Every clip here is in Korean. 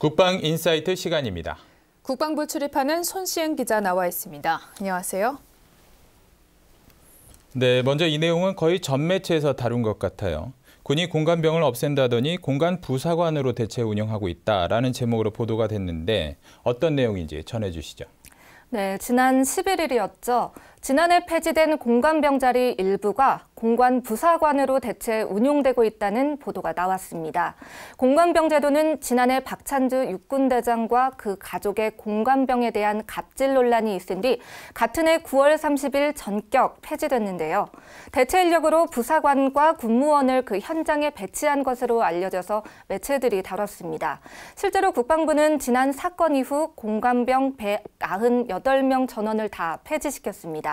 국방인사이트 시간입니다. 국방부 출입하는 손시행 기자 나와 있습니다. 안녕하세요. 네, 먼저 이 내용은 거의 전 매체에서 다룬 것 같아요. 군이 공관병을 없앤다더니 공관 부사관으로 대체 운영하고 있다라는 제목으로 보도가 됐는데 어떤 내용인지 전해주시죠. 네, 지난 11일이었죠. 지난해 폐지된 공관병 자리 일부가 공관 부사관으로 대체 운용되고 있다는 보도가 나왔습니다. 공관병 제도는 지난해 박찬주 육군대장과 그 가족의 공관병에 대한 갑질 논란이 있은 뒤 같은 해 9월 30일 전격 폐지됐는데요. 대체 인력으로 부사관과 군무원을 그 현장에 배치한 것으로 알려져서 매체들이 다뤘습니다. 실제로 국방부는 지난 사건 이후 공관병 198명 전원을 다 폐지시켰습니다.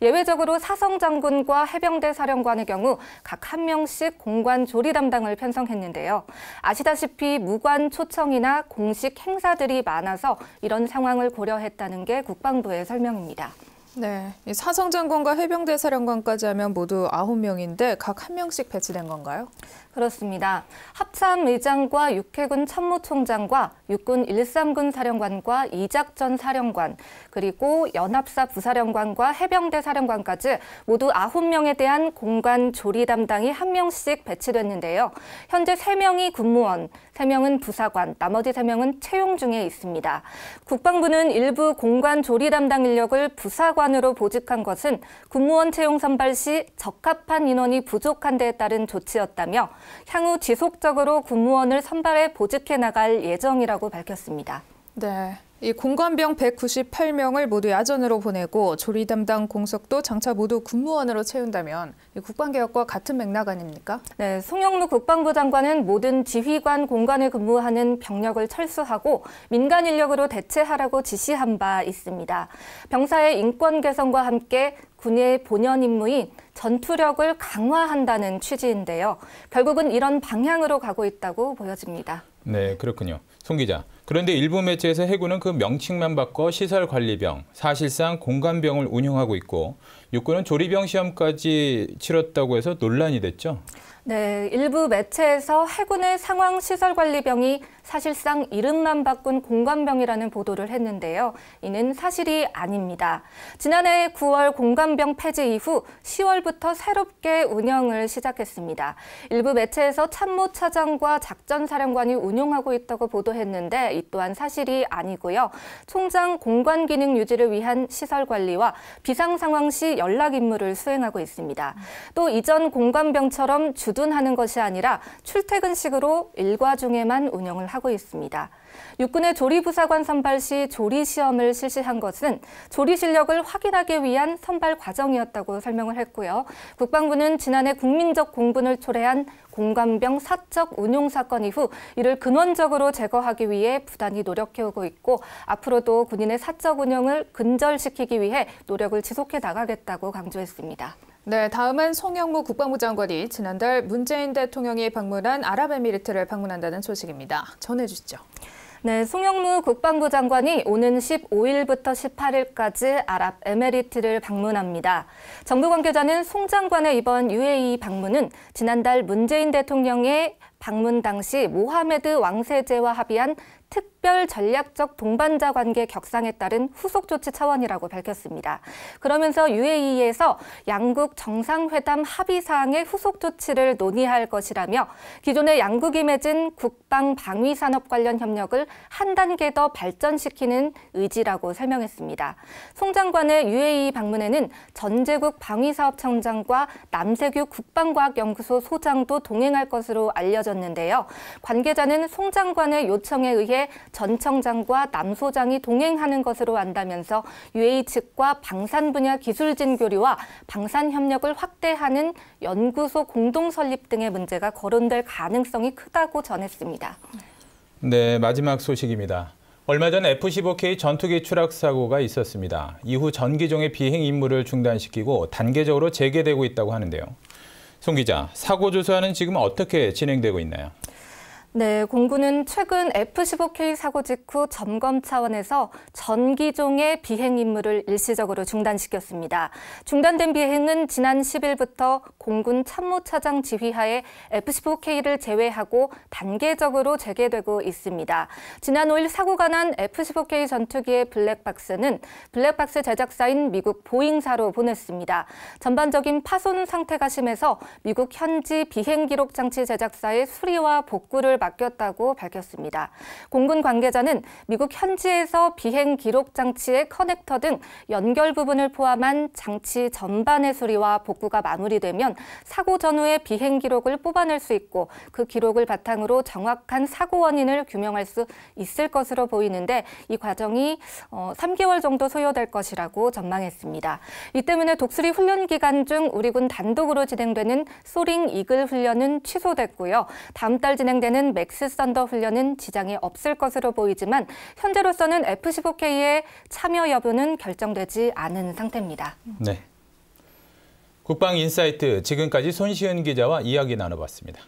예외적으로 사성장군과 해병대 사령관의 경우 각 한 명씩 공관 조리 담당을 편성했는데요. 아시다시피 무관 초청이나 공식 행사들이 많아서 이런 상황을 고려했다는 게 국방부의 설명입니다. 네, 사성장군과 해병대 사령관까지 하면 모두 9명인데 각 한 명씩 배치된 건가요? 그렇습니다. 합참의장과 육해군 참모총장과 육군 1~3군 사령관과 이작전 사령관, 그리고 연합사 부사령관과 해병대 사령관까지 모두 9명에 대한 공관 조리 담당이 한 명씩 배치됐는데요. 현재 3명이 군무원, 3명은 부사관, 나머지 3명은 채용 중에 있습니다. 국방부는 일부 공관 조리 담당 인력을 부사관으로 보직한 것은 군무원 채용 선발 시 적합한 인원이 부족한 데에 따른 조치였다며 향후 지속적으로 군무원을 선발해 보직해 나갈 예정이라고 밝혔습니다. 네, 이 공관병 198명을 모두 야전으로 보내고 조리 담당 공석도 장차 모두 군무원으로 채운다면 국방개혁과 같은 맥락 아닙니까? 네, 송영무 국방부 장관은 모든 지휘관 공관에 근무하는 병력을 철수하고 민간 인력으로 대체하라고 지시한 바 있습니다. 병사의 인권 개선과 함께 군의 본연 임무인 전투력을 강화한다는 취지인데요. 결국은 이런 방향으로 가고 있다고 보여집니다. 네, 그렇군요. 송 기자, 그런데 일부 매체에서 해군은 그 명칭만 바꿔 시설관리병, 사실상 공관병을 운영하고 있고 육군은 조리병 시험까지 치렀다고 해서 논란이 됐죠? 네, 일부 매체에서 해군의 상황시설관리병이 사실상 이름만 바꾼 공관병이라는 보도를 했는데요. 이는 사실이 아닙니다. 지난해 9월 공관병 폐지 이후 10월부터 새롭게 운영을 시작했습니다. 일부 매체에서 참모차장과 작전사령관이 운용하고 있다고 보도했는데 이 또한 사실이 아니고요. 총장 공관 기능 유지를 위한 시설 관리와 비상상황 시 연락 임무를 수행하고 있습니다. 또 이전 공관병처럼 주둔하는 것이 아니라 출퇴근식으로 일과 중에만 운영을 하고 있습니다. 육군의 조리부사관 선발 시 조리시험을 실시한 것은 조리 실력을 확인하기 위한 선발 과정이었다고 설명을 했고요. 국방부는 지난해 국민적 공분을 초래한 공관병 사적 운용 사건 이후 이를 근원적으로 제거하기 위해 부단히 노력해오고 있고 앞으로도 군인의 사적 운영을 근절시키기 위해 노력을 지속해 나가겠다고 강조했습니다. 네, 다음은 송영무 국방부 장관이 지난달 문재인 대통령이 방문한 아랍에미리트를 방문한다는 소식입니다. 전해주시죠. 네, 송영무 국방부 장관이 오는 15일부터 18일까지 아랍에미리트를 방문합니다. 정부 관계자는 송 장관의 이번 UAE 방문은 지난달 문재인 대통령의 방문 당시 모하메드 왕세제와 합의한 특별 전략적 동반자 관계 격상에 따른 후속 조치 차원이라고 밝혔습니다. 그러면서 UAE에서 양국 정상회담 합의 사항의 후속 조치를 논의할 것이라며 기존의 양국이 맺은 국방 방위 산업 관련 협력을 한 단계 더 발전시키는 의지라고 설명했습니다. 송 장관의 UAE 방문에는 전제국 방위사업청장과 남세규 국방과학연구소 소장도 동행할 것으로 알려졌는데요. 관계자는 송 장관의 요청에 의해 전 청장과 남 소장이 동행하는 것으로 안다면서 UAE 측과 방산 분야 기술 진교류와 방산 협력을 확대하는 연구소 공동 설립 등의 문제가 거론될 가능성이 크다고 전했습니다. 네, 마지막 소식입니다. 얼마 전 F-15K 전투기 추락 사고가 있었습니다. 이후 전 기종의 비행 임무를 중단시키고 단계적으로 재개되고 있다고 하는데요. 송 기자, 사고 조사는 지금 어떻게 진행되고 있나요? 네, 공군은 최근 F-15K 사고 직후 점검 차원에서 전 기종의 비행 임무를 일시적으로 중단시켰습니다. 중단된 비행은 지난 10일부터 공군 참모차장 지휘하에 F-15K를 제외하고 단계적으로 재개되고 있습니다. 지난 5일 사고가 난 F-15K 전투기의 블랙박스는 블랙박스 제작사인 미국 보잉사로 보냈습니다. 전반적인 파손 상태가 심해서 미국 현지 비행 기록 장치 제작사의 수리와 복구를 맡겼다고 밝혔습니다. 공군 관계자는 미국 현지에서 비행 기록 장치의 커넥터 등 연결 부분을 포함한 장치 전반의 수리와 복구가 마무리되면 사고 전후의 비행 기록을 뽑아낼 수 있고 그 기록을 바탕으로 정확한 사고 원인을 규명할 수 있을 것으로 보이는데 이 과정이 3개월 정도 소요될 것이라고 전망했습니다. 이 때문에 독수리 훈련 기간 중 우리군 단독으로 진행되는 소링 이글 훈련은 취소됐고요. 다음 달 진행되는 맥스 썬더 훈련은 지장이 없을 것으로 보이지만 현재로서는 F-15K의 참여 여부는 결정되지 않은 상태입니다. 네. 국방인사이트 지금까지 손시은 기자와 이야기 나눠봤습니다.